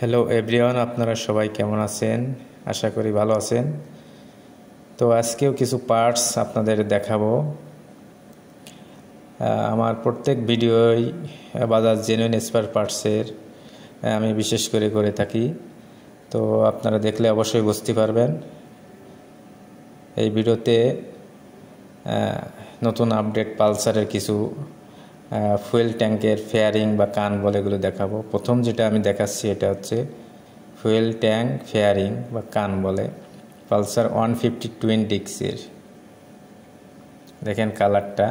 Hello everyone, আপনারা সবাই কেমন আছেন? আশা করি ভালো আছেন। তো আজকেও কিছু পার্টস আপনাদের দেখাবো। আমার প্রত্যেক ভিডিওই বাজাজ জেনুইন স্পেয়ার পার্টসের আমি বিশেষ করে থাকি। তো আপনারা দেখলে অবশ্যই বুঝতে পারবেন। এই ভিডিওতে নতুন আপডেট পালসারের কিছু ফুয়েল ট্যাঙ্কের ফেয়ারিং বা কান বলে এগুলো দেখাবো। প্রথম যেটা আমি দেখাচ্ছি এটা হচ্ছে ফুয়েল ট্যাঙ্ক ফেয়ারিং বা কান বলে পালসার 150 টুইন ডিক্সের। দেখেন কালারটা,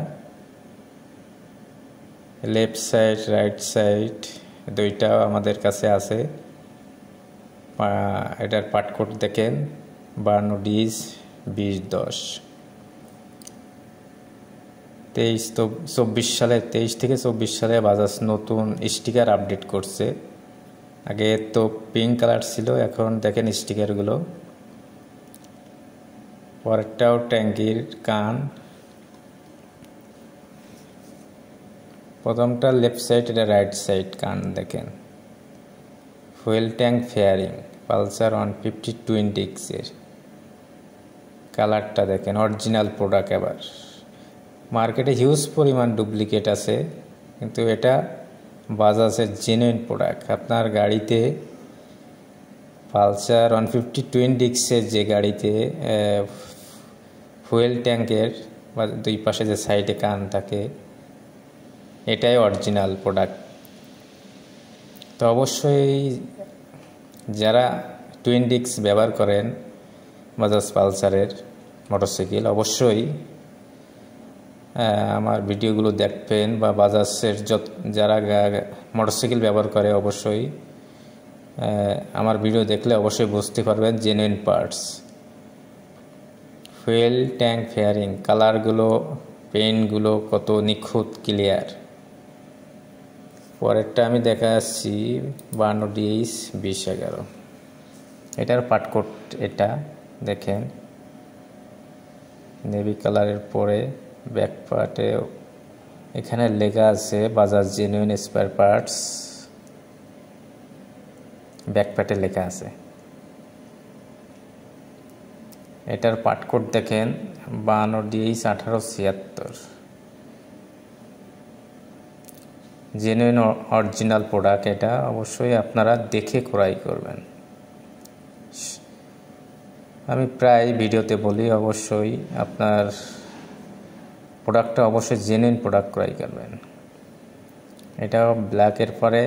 লেফট সাইড রাইট সাইড দুইটাও আমাদের কাছে আছে। এটার পাটকোট দেখেন 52 2010 23 সালে 23 থেকে 24 সালে বাজাজ নতুন স্টিকার আপডেট করছে। আগে তো পিঙ্ক কালার ছিল, এখন দেখেন স্টিকারগুলো। পরেরটাও ট্যাঙ্কির কান, প্রথমটা লেফট সাইড, এটা রাইট সাইড কান দেখেন। Fuel tank fairing Pulsar 150 twin ডিক্সের। কালারটা দেখেন, অরিজিনাল প্রোডাক্ট। এবার মার্কেটে হিউজ পরিমাণ ডুপ্লিকেট আছে, কিন্তু এটা বাজাজের জেনুইন প্রোডাক্ট। আপনার গাড়িতে পালসার 150 টুইন ডিক্সের যে গাড়িতে ফুয়েল ট্যাঙ্কের বা দুই পাশে যে সাইডে কান থাকে, এটাই অরিজিনাল প্রোডাক্ট। তো অবশ্যই যারা টুইন ডিক্স ব্যবহার করেন বাজাজ পালসারের মোটরসাইকেল, অবশ্যই আমার ভিডিওগুলো দেখবেন, বা বাজাজের যারা মোটরসাইকেল ব্যবহার করে অবশ্যই আমার ভিডিও দেখলে অবশ্যই বুঝতে পারবেন জেনুইন পার্টস। ফুয়েল ট্যাঙ্ক ফেয়ারিং কালারগুলো, পেইন্টগুলো কত নিখুঁত ক্লিয়ার। পরেরটা আমি দেখাচ্ছি 52 2011। এটার পাটকোট এটা দেখেন, নেভি কালারের পরে ব্যাক পার্টে এখানে লেখা আছে Bajaj genuine spare parts. Back পার্টে লেখা আছে। এটার পাটকোট দেখেন 52 1876। Genuine original product. এটা অবশ্যই আপনারা দেখে ক্রয় করবেন। আমি প্রায় ভিডিওতে বলি অবশ্যই আপনার প্রোডাক্টটা অবশ্যই জেনুইন প্রোডাক্ট ক্রয় করবেন। এটাও ব্ল্যাকের পরে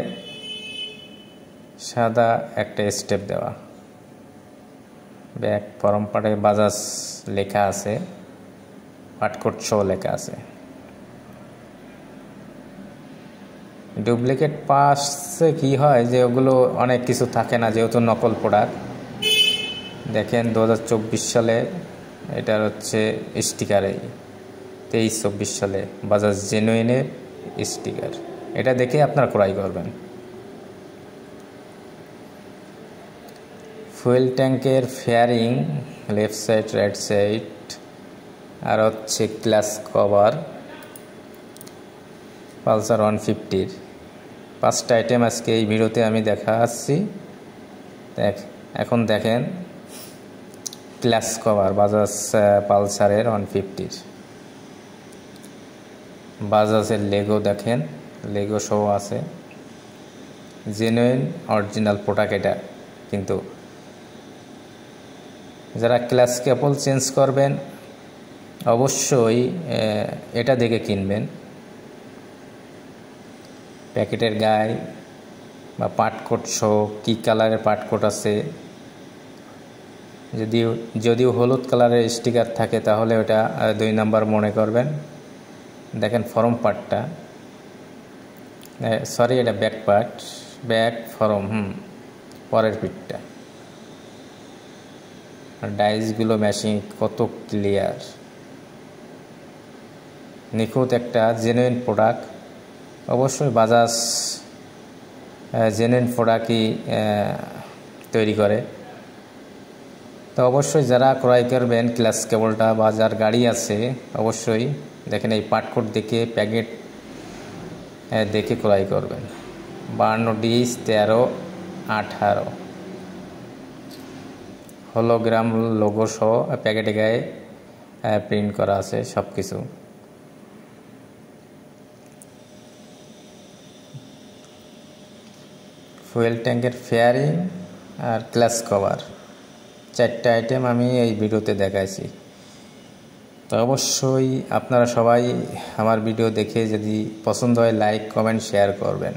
সাদা একটা স্টেপ দেওয়া। ব্যাক ফরম পার্টে বাজাজ লেখা আছে, পাটকোট শো লেখা আছে। ডুপ্লিকেট পাশে কি হয় যে ওগুলো অনেক কিছু থাকে না, যেহেতু নকল প্রোডাক্ট। দেখেন 2024 সালে এটার হচ্ছে স্টিকারে 23-24 সালে বাজাজ জেনুইনের স্টিকার। এটা দেখে আপনারা ক্রয় করবেন। ফুয়েল ট্যাঙ্কের ফেয়ারিং লেফট সাইড রাইট সাইড, আর হচ্ছে গ্লাস কভার পালসার 150-র। 5টা আইটেম আজকে এই ভিডিওতে আমি দেখাচ্ছি। এখন দেখেন গ্লাস কভার বাজাজ পালসারের 150-র। বাজাজের লেগো দেখেন, লেগো শো আছে। জেনুইন অরিজিনাল প্রোডাক্ট এটা। কিন্তু যারা ক্লাস কেবল চেঞ্জ করবেন অবশ্যই এটা দেখে কিনবেন। প্যাকেটের গায়ে বা পাটকোট শো কী কালারের পাটকোট আছে, যদিও হলুদ কালারের স্টিকার থাকে তাহলে ওটা 2 নাম্বার মনে করবেন। দেখেন ফরম পার্টটা, সরি এটা ব্যাক পার্ট, ব্যাক ফরম পরের পিঠটা। ডাইসগুলো ম্যাচিং কত ক্লিয়ার, নিখুঁত একটা জেনুইন প্রোডাক্ট। অবশ্যই বাজাজ জেনুইন প্রোডাক্টই তৈরি করে। তো অবশ্যই যারা ক্রয় করবেন ক্লাস কেবলটা বা যার গাড়ি আছে অবশ্যই দেখেন এই পাটকোট দেখে প্যাকেট দেখে ক্রয় করবেন। 52 13 18 হলোগ্রাম লোগো সহ প্যাকেটে গায়ে প্রিন্ট করা আছে সব কিছু। ফুয়েল ট্যাঙ্কের ফেয়ারিং আর ক্লাচ কভার 4টা আইটেম আমি এই ভিডিওতে দেখাইছি। তো অবশ্যই আপনারা সবাই আমার ভিডিও দেখে যদি পছন্দ হয় লাইক কমেন্ট শেয়ার করবেন।